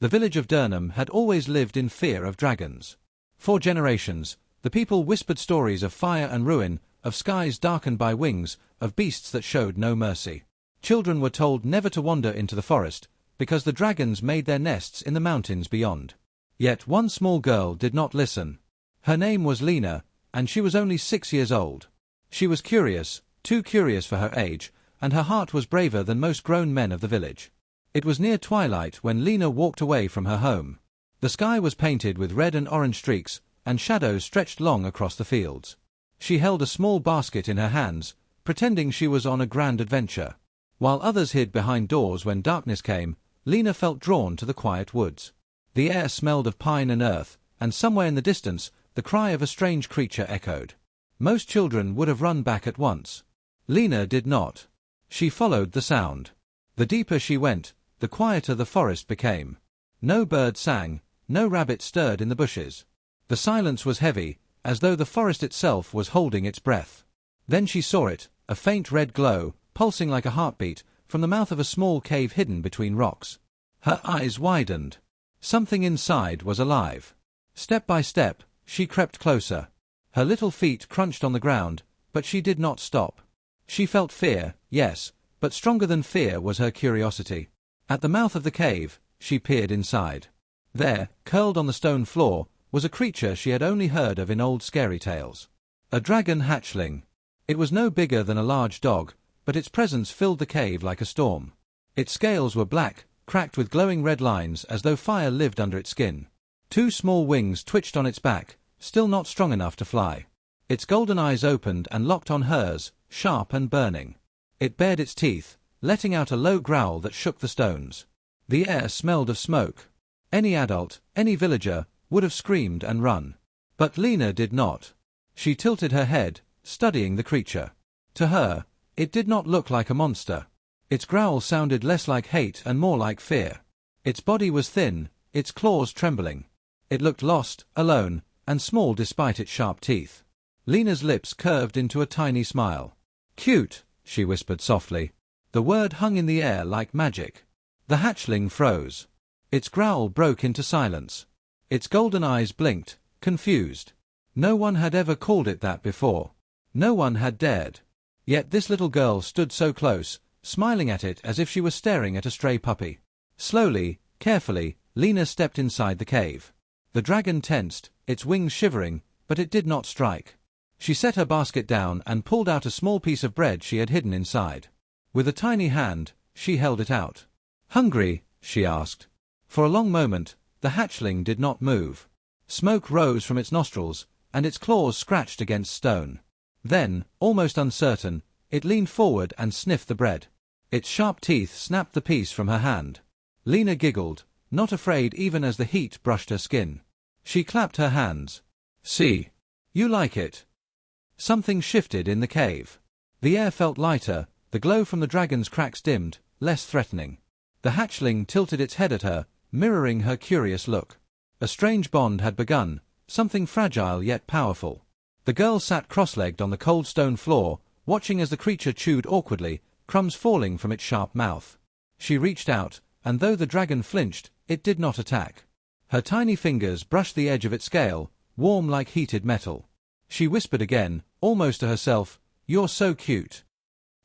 The village of Durnham had always lived in fear of dragons. For generations, the people whispered stories of fire and ruin, of skies darkened by wings, of beasts that showed no mercy. Children were told never to wander into the forest, because the dragons made their nests in the mountains beyond. Yet one small girl did not listen. Her name was Lena, and she was only 6 years old. She was curious, too curious for her age, and her heart was braver than most grown men of the village. It was near twilight when Lena walked away from her home. The sky was painted with red and orange streaks, and shadows stretched long across the fields. She held a small basket in her hands, pretending she was on a grand adventure. While others hid behind doors when darkness came, Lena felt drawn to the quiet woods. The air smelled of pine and earth, and somewhere in the distance, the cry of a strange creature echoed. Most children would have run back at once. Lena did not. She followed the sound. The deeper she went, the quieter the forest became. No bird sang, no rabbit stirred in the bushes. The silence was heavy, as though the forest itself was holding its breath. Then she saw it, a faint red glow, pulsing like a heartbeat, from the mouth of a small cave hidden between rocks. Her eyes widened. Something inside was alive. Step by step, she crept closer. Her little feet crunched on the ground, but she did not stop. She felt fear, yes, but stronger than fear was her curiosity. At the mouth of the cave, she peered inside. There, curled on the stone floor, was a creature she had only heard of in old scary tales. A dragon hatchling. It was no bigger than a large dog, but its presence filled the cave like a storm. Its scales were black, cracked with glowing red lines as though fire lived under its skin. 2 small wings twitched on its back, still not strong enough to fly. Its golden eyes opened and locked on hers, sharp and burning. It bared its teeth, letting out a low growl that shook the stones. The air smelled of smoke. Any adult, any villager, would have screamed and run. But Lena did not. She tilted her head, studying the creature. To her, it did not look like a monster. Its growl sounded less like hate and more like fear. Its body was thin, its claws trembling. It looked lost, alone, and small despite its sharp teeth. Lena's lips curved into a tiny smile. "Cute," she whispered softly. The word hung in the air like magic. The hatchling froze. Its growl broke into silence. Its golden eyes blinked, confused. No one had ever called it that before. No one had dared. Yet this little girl stood so close, smiling at it as if she were staring at a stray puppy. Slowly, carefully, Lena stepped inside the cave. The dragon tensed, its wings shivering, but it did not strike. She set her basket down and pulled out a small piece of bread she had hidden inside. With a tiny hand, she held it out. "Hungry?" she asked. For a long moment, the hatchling did not move. Smoke rose from its nostrils, and its claws scratched against stone. Then, almost uncertain, it leaned forward and sniffed the bread. Its sharp teeth snapped the piece from her hand. Lena giggled, not afraid even as the heat brushed her skin. She clapped her hands. "See. You like it." Something shifted in the cave. The air felt lighter, the glow from the dragon's cracks dimmed, less threatening. The hatchling tilted its head at her, mirroring her curious look. A strange bond had begun, something fragile yet powerful. The girl sat cross-legged on the cold stone floor, watching as the creature chewed awkwardly, crumbs falling from its sharp mouth. She reached out, and though the dragon flinched, it did not attack. Her tiny fingers brushed the edge of its scale, warm like heated metal. She whispered again, almost to herself, "You're so cute."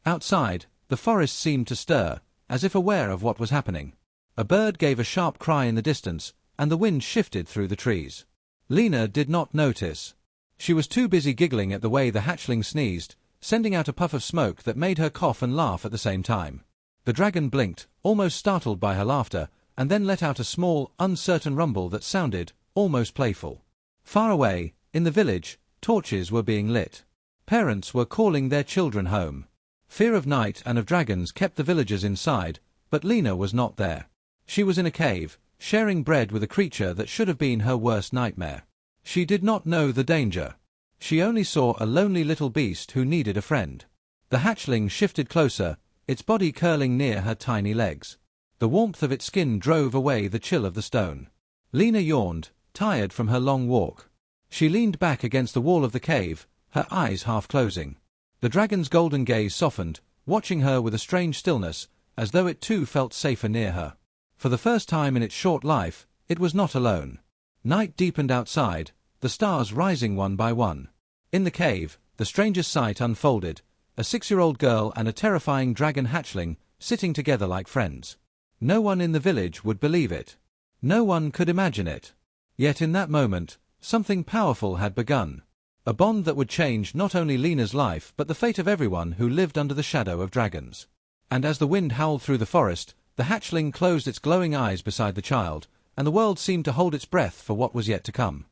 Outside, the forest seemed to stir, as if aware of what was happening. A bird gave a sharp cry in the distance, and the wind shifted through the trees. Lena did not notice. She was too busy giggling at the way the hatchling sneezed, sending out a puff of smoke that made her cough and laugh at the same time. The dragon blinked, almost startled by her laughter, and then let out a small, uncertain rumble that sounded almost playful. Far away, in the village, torches were being lit. Parents were calling their children home. Fear of night and of dragons kept the villagers inside, but Lena was not there. She was in a cave, sharing bread with a creature that should have been her worst nightmare. She did not know the danger. She only saw a lonely little beast who needed a friend. The hatchling shifted closer, its body curling near her tiny legs. The warmth of its skin drove away the chill of the stone. Lena yawned, tired from her long walk. She leaned back against the wall of the cave, her eyes half closing. The dragon's golden gaze softened, watching her with a strange stillness, as though it too felt safer near her. For the first time in its short life, it was not alone. Night deepened outside, the stars rising one by one. In the cave, the strangest sight unfolded, a 6-year-old girl and a terrifying dragon hatchling, sitting together like friends. No one in the village would believe it. No one could imagine it. Yet in that moment, something powerful had begun. A bond that would change not only Lena's life but the fate of everyone who lived under the shadow of dragons. And as the wind howled through the forest, the hatchling closed its glowing eyes beside the child, and the world seemed to hold its breath for what was yet to come.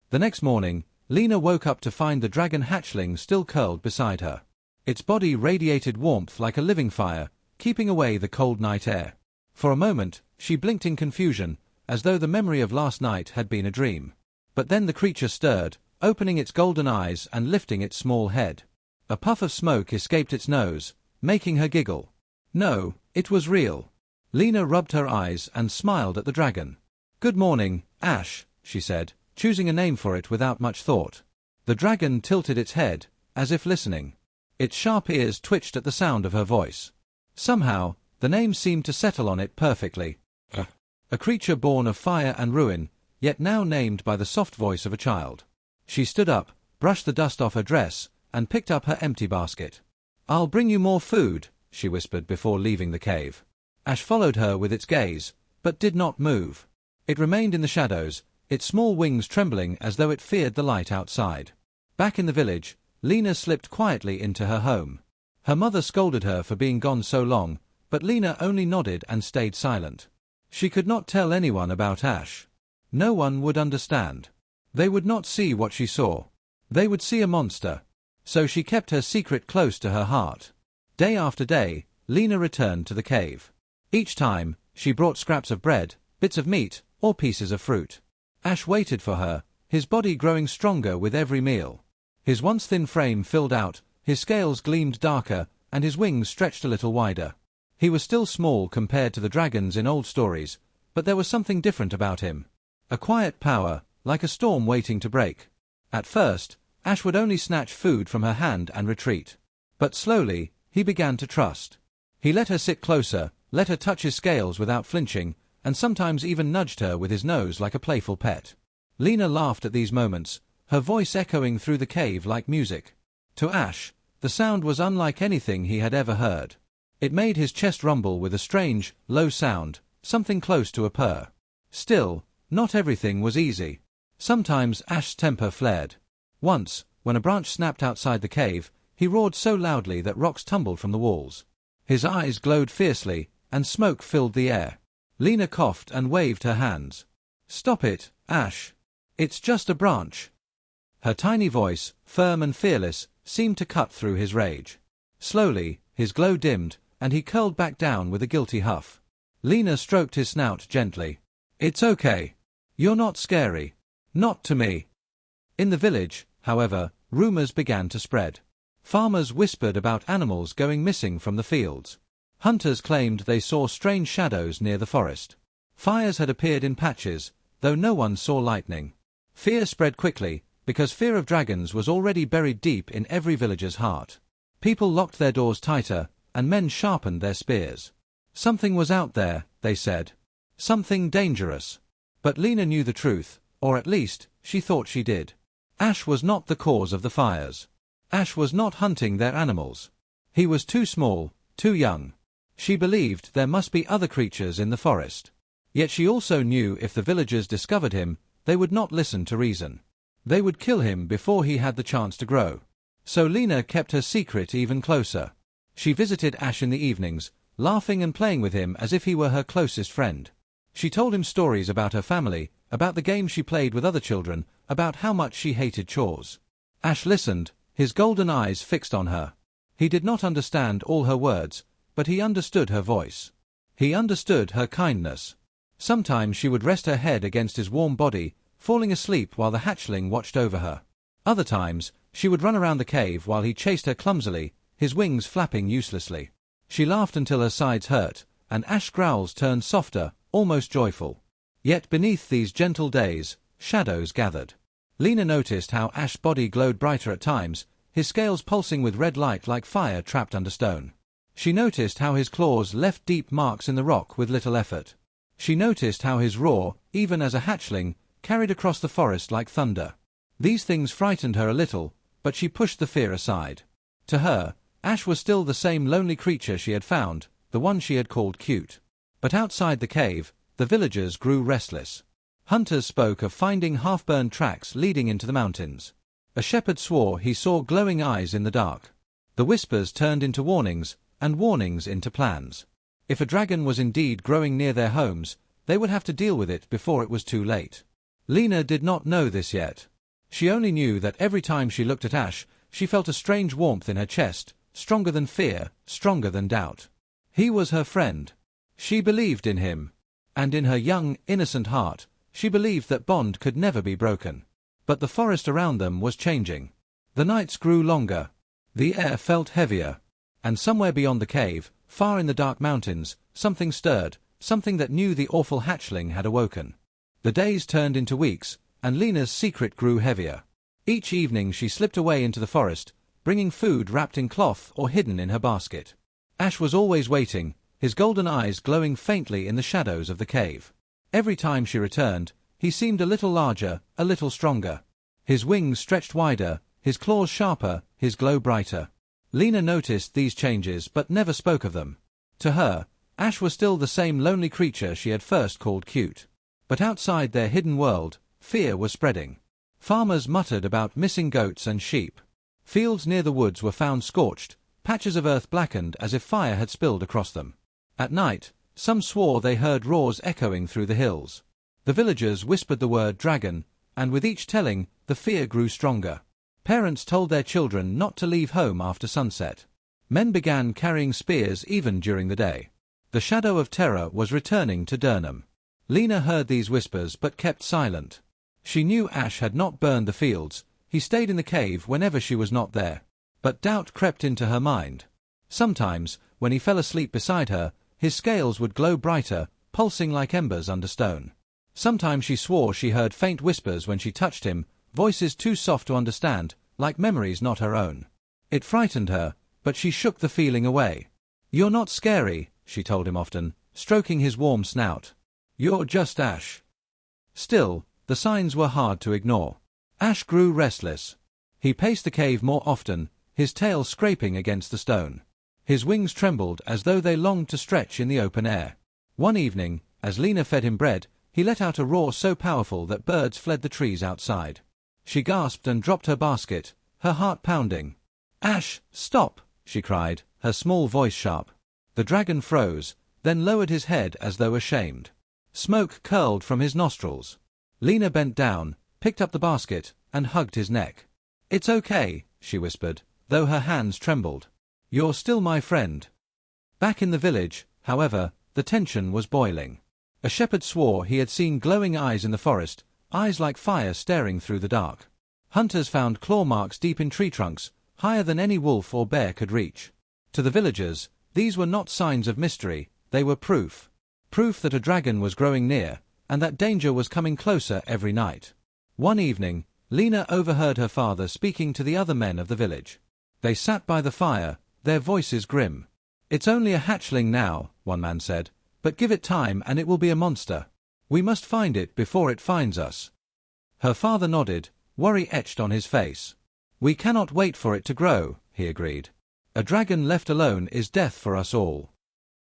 The next morning, Lena woke up to find the dragon hatchling still curled beside her. Its body radiated warmth like a living fire, keeping away the cold night air. For a moment, she blinked in confusion, as though the memory of last night had been a dream. But then the creature stirred, opening its golden eyes and lifting its small head. A puff of smoke escaped its nose, making her giggle. No, it was real. Lena rubbed her eyes and smiled at the dragon. "Good morning, Ash," she said, choosing a name for it without much thought. The dragon tilted its head, as if listening. Its sharp ears twitched at the sound of her voice. Somehow, the name seemed to settle on it perfectly. A creature born of fire and ruin, yet now named by the soft voice of a child. She stood up, brushed the dust off her dress, and picked up her empty basket. "I'll bring you more food," she whispered before leaving the cave. Ash followed her with its gaze, but did not move. It remained in the shadows, its small wings trembling as though it feared the light outside. Back in the village, Lena slipped quietly into her home. Her mother scolded her for being gone so long, but Lena only nodded and stayed silent. She could not tell anyone about Ash. No one would understand. They would not see what she saw. They would see a monster. So she kept her secret close to her heart. Day after day, Lena returned to the cave. Each time, she brought scraps of bread, bits of meat, or pieces of fruit. Ash waited for her, his body growing stronger with every meal. His once thin frame filled out, his scales gleamed darker, and his wings stretched a little wider. He was still small compared to the dragons in old stories, but there was something different about him. A quiet power, like a storm waiting to break. At first, Ash would only snatch food from her hand and retreat. But slowly, he began to trust. He let her sit closer, let her touch his scales without flinching, and sometimes even nudged her with his nose like a playful pet. Lena laughed at these moments, her voice echoing through the cave like music. To Ash, the sound was unlike anything he had ever heard. It made his chest rumble with a strange, low sound, something close to a purr. Still, not everything was easy. Sometimes Ash's temper flared. Once, when a branch snapped outside the cave, he roared so loudly that rocks tumbled from the walls. His eyes glowed fiercely, and smoke filled the air. Lena coughed and waved her hands. "Stop it, Ash. It's just a branch." Her tiny voice, firm and fearless, seemed to cut through his rage. Slowly, his glow dimmed, and he curled back down with a guilty huff. Lena stroked his snout gently. "It's okay. You're not scary. Not to me." In the village, however, rumors began to spread. Farmers whispered about animals going missing from the fields. Hunters claimed they saw strange shadows near the forest. Fires had appeared in patches, though no one saw lightning. Fear spread quickly, because fear of dragons was already buried deep in every villager's heart. People locked their doors tighter, and men sharpened their spears. Something was out there, they said. Something dangerous. But Lena knew the truth, or at least, she thought she did. Ash was not the cause of the fires. Ash was not hunting their animals. He was too small, too young. She believed there must be other creatures in the forest. Yet she also knew if the villagers discovered him, they would not listen to reason. They would kill him before he had the chance to grow. So Lena kept her secret even closer. She visited Ash in the evenings, laughing and playing with him as if he were her closest friend. She told him stories about her family, about the games she played with other children, about how much she hated chores. Ash listened, his golden eyes fixed on her. He did not understand all her words, but he understood her voice. He understood her kindness. Sometimes she would rest her head against his warm body, falling asleep while the hatchling watched over her. Other times, she would run around the cave while he chased her clumsily, his wings flapping uselessly. She laughed until her sides hurt, and Ash's growls turned softer, almost joyful. Yet beneath these gentle days, shadows gathered. Lena noticed how Ash's body glowed brighter at times, his scales pulsing with red light like fire trapped under stone. She noticed how his claws left deep marks in the rock with little effort. She noticed how his roar, even as a hatchling, carried across the forest like thunder. These things frightened her a little, but she pushed the fear aside. To her, Ash was still the same lonely creature she had found, the one she had called cute. But outside the cave, the villagers grew restless. Hunters spoke of finding half-burned tracks leading into the mountains. A shepherd swore he saw glowing eyes in the dark. The whispers turned into warnings, and warnings into plans. If a dragon was indeed growing near their homes, they would have to deal with it before it was too late. Lena did not know this yet. She only knew that every time she looked at Ash, she felt a strange warmth in her chest, stronger than fear, stronger than doubt. He was her friend. She believed in him. And in her young, innocent heart, she believed that bond could never be broken. But the forest around them was changing. The nights grew longer. The air felt heavier. And somewhere beyond the cave, far in the dark mountains, something stirred, something that knew the awful hatchling had awoken. The days turned into weeks, and Lena's secret grew heavier. Each evening she slipped away into the forest, bringing food wrapped in cloth or hidden in her basket. Ash was always waiting, his golden eyes glowing faintly in the shadows of the cave. Every time she returned, he seemed a little larger, a little stronger. His wings stretched wider, his claws sharper, his glow brighter. Lena noticed these changes but never spoke of them. To her, Ash was still the same lonely creature she had first called cute. But outside their hidden world, fear was spreading. Farmers muttered about missing goats and sheep. Fields near the woods were found scorched, patches of earth blackened as if fire had spilled across them. At night, some swore they heard roars echoing through the hills. The villagers whispered the word dragon, and with each telling, the fear grew stronger. Parents told their children not to leave home after sunset. Men began carrying spears even during the day. The shadow of terror was returning to Durham. Lena heard these whispers but kept silent. She knew Ash had not burned the fields, he stayed in the cave whenever she was not there. But doubt crept into her mind. Sometimes, when he fell asleep beside her, his scales would glow brighter, pulsing like embers under stone. Sometimes she swore she heard faint whispers when she touched him, voices too soft to understand, like memories not her own. It frightened her, but she shook the feeling away. "You're not scary," she told him often, stroking his warm snout. "You're just Ash." Still, the signs were hard to ignore. Ash grew restless. He paced the cave more often, his tail scraping against the stone. His wings trembled as though they longed to stretch in the open air. One evening, as Lena fed him bread, he let out a roar so powerful that birds fled the trees outside. She gasped and dropped her basket, her heart pounding. "Ash, stop!" she cried, her small voice sharp. The dragon froze, then lowered his head as though ashamed. Smoke curled from his nostrils. Lena bent down, picked up the basket, and hugged his neck. "It's okay," she whispered, though her hands trembled. "You're still my friend." Back in the village, however, the tension was boiling. A shepherd swore he had seen glowing eyes in the forest, eyes like fire staring through the dark. Hunters found claw marks deep in tree trunks, higher than any wolf or bear could reach. To the villagers, these were not signs of mystery, they were proof. Proof that a dragon was growing near, and that danger was coming closer every night. One evening, Lena overheard her father speaking to the other men of the village. They sat by the fire, their voices grim. "It's only a hatchling now," one man said, "but give it time and it will be a monster. We must find it before it finds us." Her father nodded, worry etched on his face. "We cannot wait for it to grow," he agreed. "A dragon left alone is death for us all."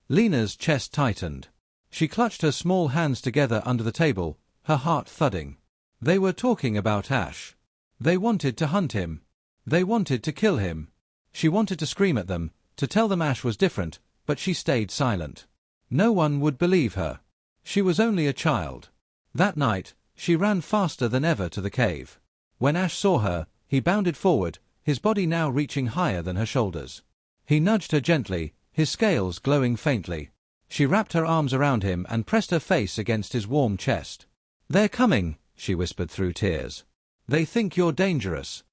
Lena's chest tightened. She clutched her small hands together under the table, her heart thudding. They were talking about Ash. They wanted to hunt him. They wanted to kill him. She wanted to scream at them, to tell them Ash was different, but she stayed silent. No one would believe her. She was only a child. That night, she ran faster than ever to the cave. When Ash saw her, he bounded forward, his body now reaching higher than her shoulders. He nudged her gently, his scales glowing faintly. She wrapped her arms around him and pressed her face against his warm chest. "They're coming," she whispered through tears. "They think you're dangerous."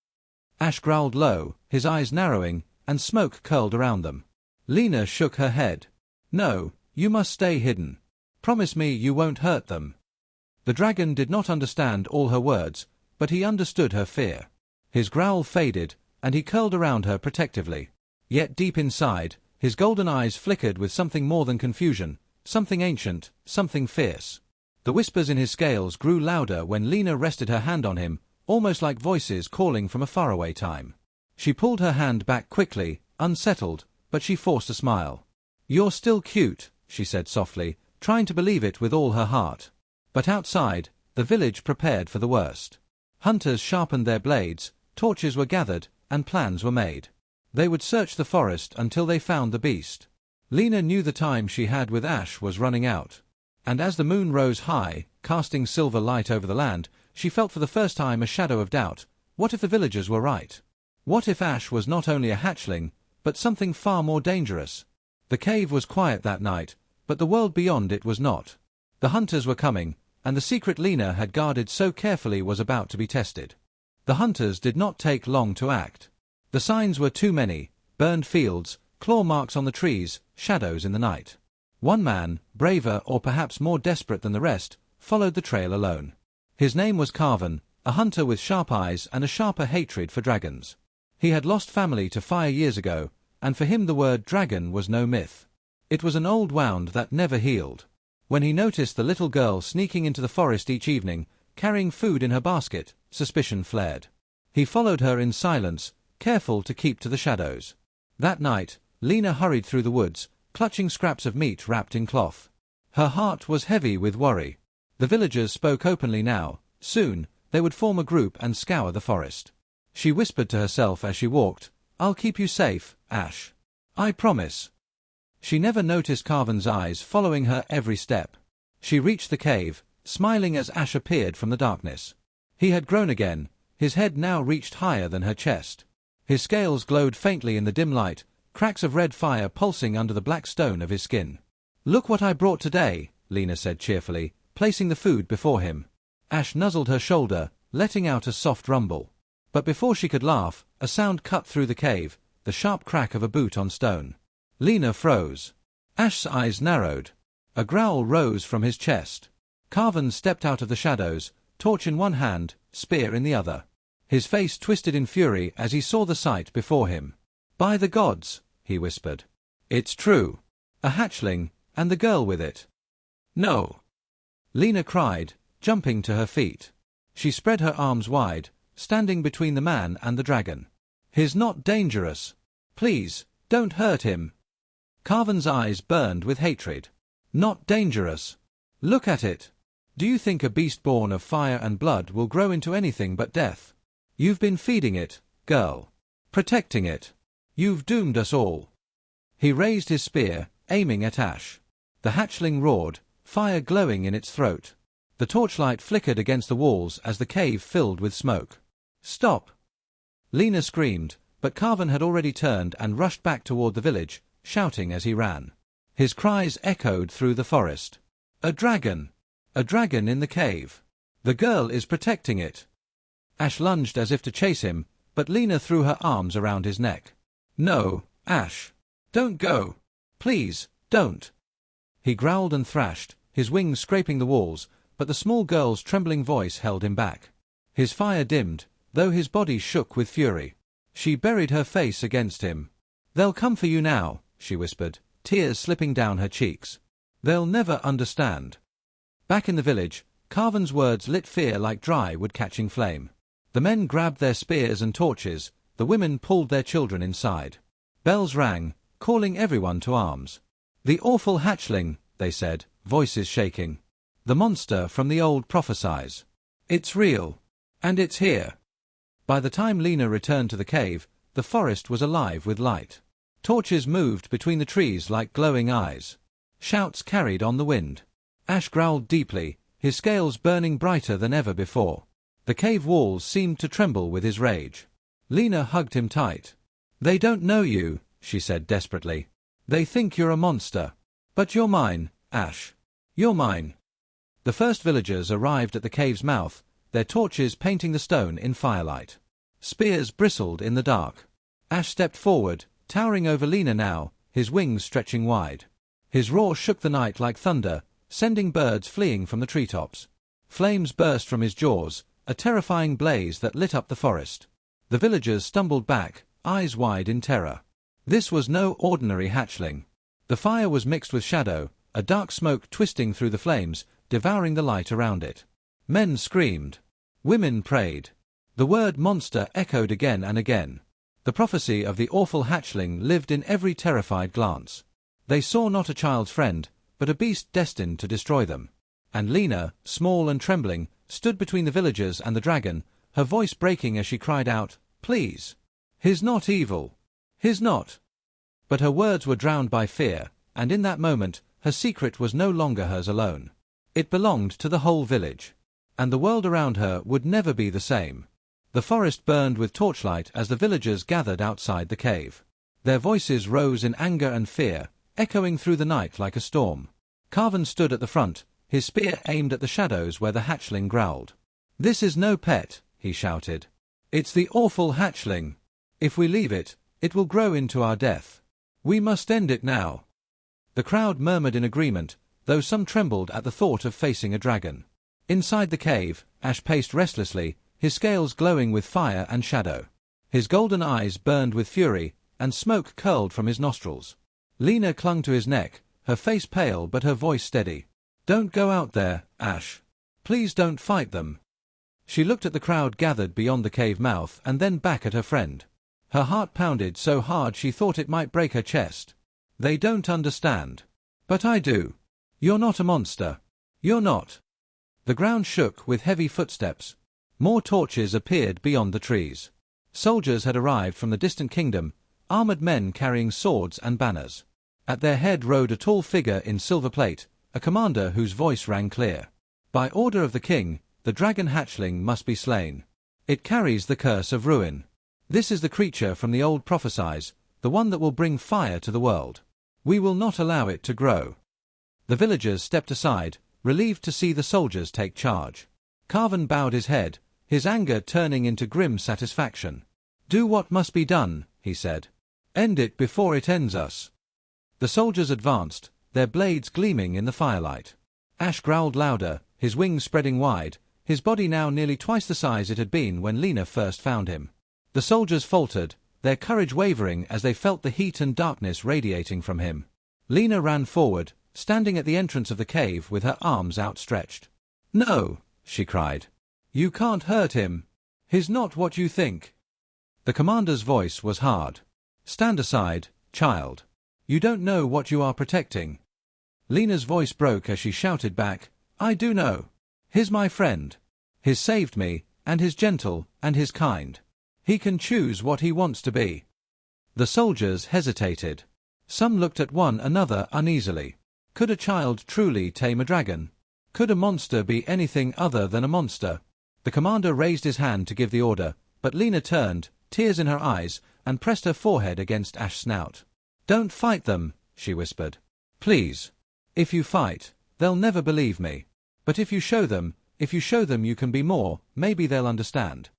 Ash growled low, his eyes narrowing, and smoke curled around them. Lena shook her head. "No, you must stay hidden. Promise me you won't hurt them." The dragon did not understand all her words, but he understood her fear. His growl faded, and he curled around her protectively. Yet deep inside, his golden eyes flickered with something more than confusion, something ancient, something fierce. The whispers in his scales grew louder when Lena rested her hand on him, almost like voices calling from a faraway time. She pulled her hand back quickly, unsettled, but she forced a smile. "You're still cute," she said softly, trying to believe it with all her heart. But outside, the village prepared for the worst. Hunters sharpened their blades, torches were gathered, and plans were made. They would search the forest until they found the beast. Lena knew the time she had with Ash was running out. And as the moon rose high, casting silver light over the land, she felt for the first time a shadow of doubt. What if the villagers were right? What if Ash was not only a hatchling, but something far more dangerous? The cave was quiet that night, but the world beyond it was not. The hunters were coming, and the secret Lena had guarded so carefully was about to be tested. The hunters did not take long to act. The signs were too many: burned fields, claw marks on the trees, shadows in the night. One man, braver or perhaps more desperate than the rest, followed the trail alone. His name was Carven, a hunter with sharp eyes and a sharper hatred for dragons. He had lost family to fire years ago, and for him the word dragon was no myth. It was an old wound that never healed. When he noticed the little girl sneaking into the forest each evening, carrying food in her basket, suspicion flared. He followed her in silence, careful to keep to the shadows. That night, Lena hurried through the woods, clutching scraps of meat wrapped in cloth. Her heart was heavy with worry. The villagers spoke openly now. Soon, they would form a group and scour the forest. She whispered to herself as she walked, "I'll keep you safe, Ash. I promise." She never noticed Carven's eyes following her every step. She reached the cave, smiling as Ash appeared from the darkness. He had grown again, his head now reached higher than her chest. His scales glowed faintly in the dim light, cracks of red fire pulsing under the black stone of his skin. "Look what I brought today," Lena said cheerfully, placing the food before him. Ash nuzzled her shoulder, letting out a soft rumble. But before she could laugh, a sound cut through the cave, the sharp crack of a boot on stone. Lena froze. Ash's eyes narrowed. A growl rose from his chest. Carven stepped out of the shadows, torch in one hand, spear in the other. His face twisted in fury as he saw the sight before him. "By the gods," he whispered. "It's true. A hatchling, and the girl with it." "No!" Lena cried, jumping to her feet. She spread her arms wide, standing between the man and the dragon. "He's not dangerous. Please, don't hurt him." Carven's eyes burned with hatred. "Not dangerous? Look at it. Do you think a beast born of fire and blood will grow into anything but death? You've been feeding it, girl. Protecting it. You've doomed us all." He raised his spear, aiming at Ash. The hatchling roared, fire glowing in its throat. The torchlight flickered against the walls as the cave filled with smoke. "Stop!" Lena screamed, but Carven had already turned and rushed back toward the village, shouting as he ran. His cries echoed through the forest. "A dragon! A dragon in the cave! The girl is protecting it!" Ash lunged as if to chase him, but Lena threw her arms around his neck. "No, Ash! Don't go! Please, don't!" He growled and thrashed, his wings scraping the walls, but the small girl's trembling voice held him back. His fire dimmed, though his body shook with fury. She buried her face against him. "They'll come for you now," she whispered, tears slipping down her cheeks. "They'll never understand." Back in the village, Carven's words lit fear like dry wood catching flame. The men grabbed their spears and torches, the women pulled their children inside. Bells rang, calling everyone to arms. "The awful hatchling," they said, voices shaking. "The monster from the old prophesies. It's real. And it's here." By the time Lena returned to the cave, the forest was alive with light. Torches moved between the trees like glowing eyes. Shouts carried on the wind. Ash growled deeply, his scales burning brighter than ever before. The cave walls seemed to tremble with his rage. Lena hugged him tight. "They don't know you," she said desperately. "They think you're a monster. But you're mine, Ash. You're mine." The first villagers arrived at the cave's mouth, their torches painting the stone in firelight. Spears bristled in the dark. Ash stepped forward, towering over Lena now, his wings stretching wide. His roar shook the night like thunder, sending birds fleeing from the treetops. Flames burst from his jaws, a terrifying blaze that lit up the forest. The villagers stumbled back, eyes wide in terror. This was no ordinary hatchling. The fire was mixed with shadow, a dark smoke twisting through the flames, devouring the light around it. Men screamed. Women prayed. The word monster echoed again and again. The prophecy of the awful hatchling lived in every terrified glance. They saw not a child's friend, but a beast destined to destroy them. And Lena, small and trembling, stood between the villagers and the dragon, her voice breaking as she cried out, "Please! He's not evil! He's not!" But her words were drowned by fear, and in that moment, her secret was no longer hers alone. It belonged to the whole village. And the world around her would never be the same. The forest burned with torchlight as the villagers gathered outside the cave. Their voices rose in anger and fear, echoing through the night like a storm. Carven stood at the front, his spear aimed at the shadows where the hatchling growled. "This is no pet," he shouted. "It's the awful hatchling. If we leave it, it will grow into our death. We must end it now." The crowd murmured in agreement, though some trembled at the thought of facing a dragon. Inside the cave, Ash paced restlessly, his scales glowing with fire and shadow. His golden eyes burned with fury, and smoke curled from his nostrils. Lena clung to his neck, her face pale but her voice steady. "Don't go out there, Ash. Please don't fight them." She looked at the crowd gathered beyond the cave mouth and then back at her friend. Her heart pounded so hard she thought it might break her chest. "They don't understand. But I do. You're not a monster. You're not." The ground shook with heavy footsteps. More torches appeared beyond the trees. Soldiers had arrived from the distant kingdom, armored men carrying swords and banners. At their head rode a tall figure in silver plate, a commander whose voice rang clear. "By order of the king, the dragon hatchling must be slain. It carries the curse of ruin. This is the creature from the old prophecies, the one that will bring fire to the world. We will not allow it to grow." The villagers stepped aside, relieved to see the soldiers take charge. Carven bowed his head, his anger turning into grim satisfaction. "Do what must be done," he said. "End it before it ends us." The soldiers advanced, their blades gleaming in the firelight. Ash growled louder, his wings spreading wide, his body now nearly twice the size it had been when Lena first found him. The soldiers faltered, their courage wavering as they felt the heat and darkness radiating from him. Lena ran forward, standing at the entrance of the cave with her arms outstretched. "No!" she cried. "You can't hurt him. He's not what you think." The commander's voice was hard. "Stand aside, child. You don't know what you are protecting." Lena's voice broke as she shouted back, "I do know. He's my friend. He's saved me, and he's gentle, and he's kind. He can choose what he wants to be." The soldiers hesitated. Some looked at one another uneasily. Could a child truly tame a dragon? Could a monster be anything other than a monster? The commander raised his hand to give the order, but Lena turned, tears in her eyes, and pressed her forehead against Ash's snout. "Don't fight them," she whispered. "Please. If you fight, they'll never believe me. But if you show them you can be more, maybe they'll understand."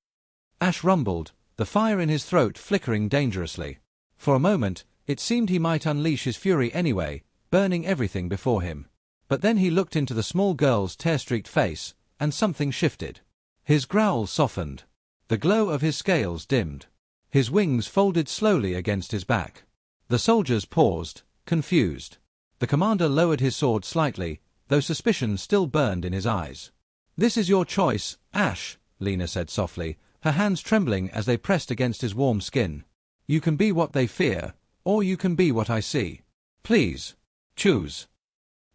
Ash rumbled, the fire in his throat flickering dangerously. For a moment, it seemed he might unleash his fury anyway, burning everything before him. But then he looked into the small girl's tear-streaked face, and something shifted. His growl softened. The glow of his scales dimmed. His wings folded slowly against his back. The soldiers paused, confused. The commander lowered his sword slightly, though suspicion still burned in his eyes. "This is your choice, Ash," Lena said softly, her hands trembling as they pressed against his warm skin. "You can be what they fear, or you can be what I see. Please, choose."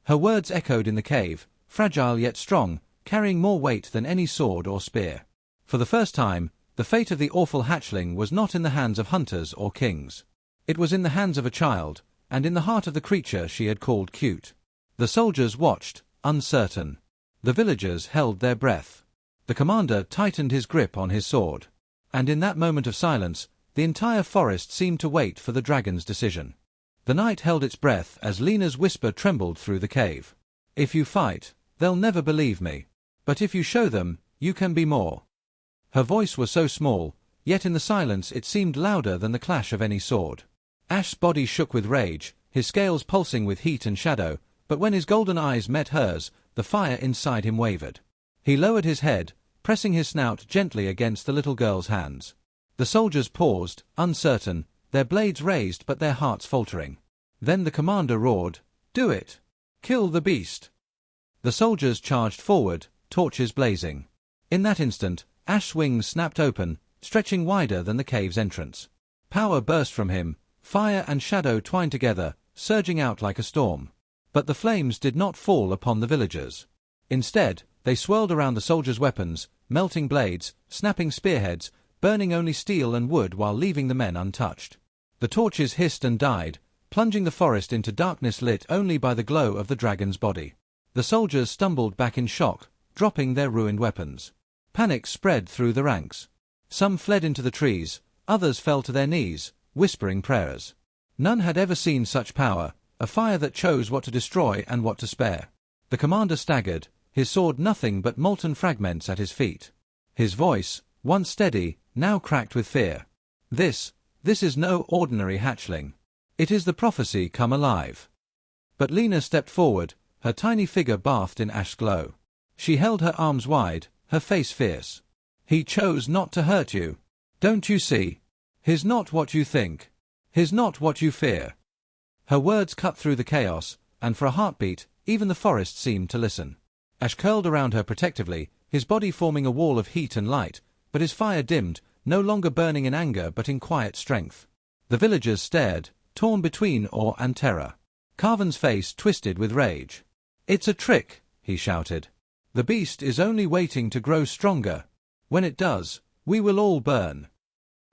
Her words echoed in the cave, fragile yet strong, carrying more weight than any sword or spear. For the first time, the fate of the awful hatchling was not in the hands of hunters or kings. It was in the hands of a child, and in the heart of the creature she had called cute. The soldiers watched, uncertain. The villagers held their breath. The commander tightened his grip on his sword. And in that moment of silence, the entire forest seemed to wait for the dragon's decision. The night held its breath as Lena's whisper trembled through the cave. "If you fight, they'll never believe me. But if you show them, you can be more." Her voice was so small, yet in the silence it seemed louder than the clash of any sword. Ash's body shook with rage, his scales pulsing with heat and shadow, but when his golden eyes met hers, the fire inside him wavered. He lowered his head, pressing his snout gently against the little girl's hands. The soldiers paused, uncertain, their blades raised but their hearts faltering. Then the commander roared, "Do it! Kill the beast! The soldiers charged forward, torches blazing. In that instant, Ash's wings snapped open, stretching wider than the cave's entrance. Power burst from him, fire and shadow twined together, surging out like a storm. But the flames did not fall upon the villagers. Instead, they swirled around the soldiers' weapons, melting blades, snapping spearheads, burning only steel and wood while leaving the men untouched. The torches hissed and died, plunging the forest into darkness lit only by the glow of the dragon's body. The soldiers stumbled back in shock, dropping their ruined weapons. Panic spread through the ranks. Some fled into the trees, others fell to their knees, whispering prayers. None had ever seen such power, a fire that chose what to destroy and what to spare. The commander staggered, his sword nothing but molten fragments at his feet. His voice, once steady, now cracked with fear. This is no ordinary hatchling. It is the prophecy come alive. But Lena stepped forward, her tiny figure bathed in ash glow. She held her arms wide, her face fierce. He chose not to hurt you. Don't you see? He's not what you think. He's not what you fear. Her words cut through the chaos, and for a heartbeat, even the forest seemed to listen. Ash curled around her protectively, his body forming a wall of heat and light, but his fire dimmed, no longer burning in anger but in quiet strength. The villagers stared, torn between awe and terror. Carven's face twisted with rage. "It's a trick," he shouted. "The beast is only waiting to grow stronger. When it does, we will all burn."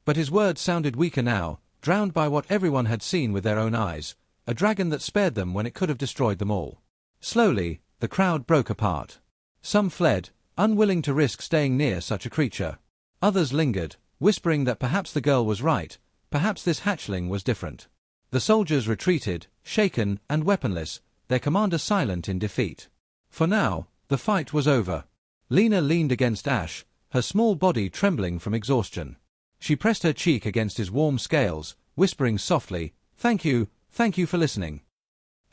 But his words sounded weaker now, drowned by what everyone had seen with their own eyes, a dragon that spared them when it could have destroyed them all. Slowly, the crowd broke apart. Some fled, unwilling to risk staying near such a creature. Others lingered, whispering that perhaps the girl was right, perhaps this hatchling was different. The soldiers retreated, shaken and weaponless, their commander silent in defeat. For now, the fight was over. Lena leaned against Ash, her small body trembling from exhaustion. She pressed her cheek against his warm scales, whispering softly, thank you for listening."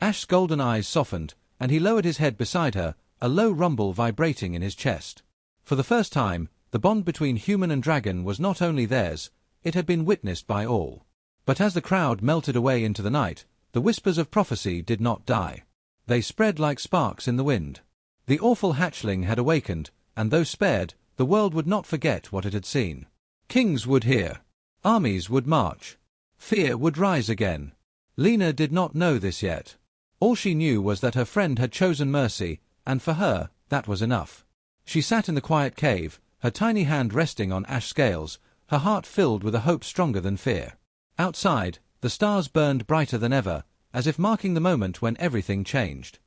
Ash's golden eyes softened, and he lowered his head beside her, a low rumble vibrating in his chest. For the first time, the bond between human and dragon was not only theirs, it had been witnessed by all. But as the crowd melted away into the night, the whispers of prophecy did not die. They spread like sparks in the wind. The awful hatchling had awakened, and though spared, the world would not forget what it had seen. Kings would hear. Armies would march. Fear would rise again. Lena did not know this yet. All she knew was that her friend had chosen mercy, and for her, that was enough. She sat in the quiet cave, her tiny hand resting on Ash's scales, her heart filled with a hope stronger than fear. Outside, the stars burned brighter than ever, as if marking the moment when everything changed.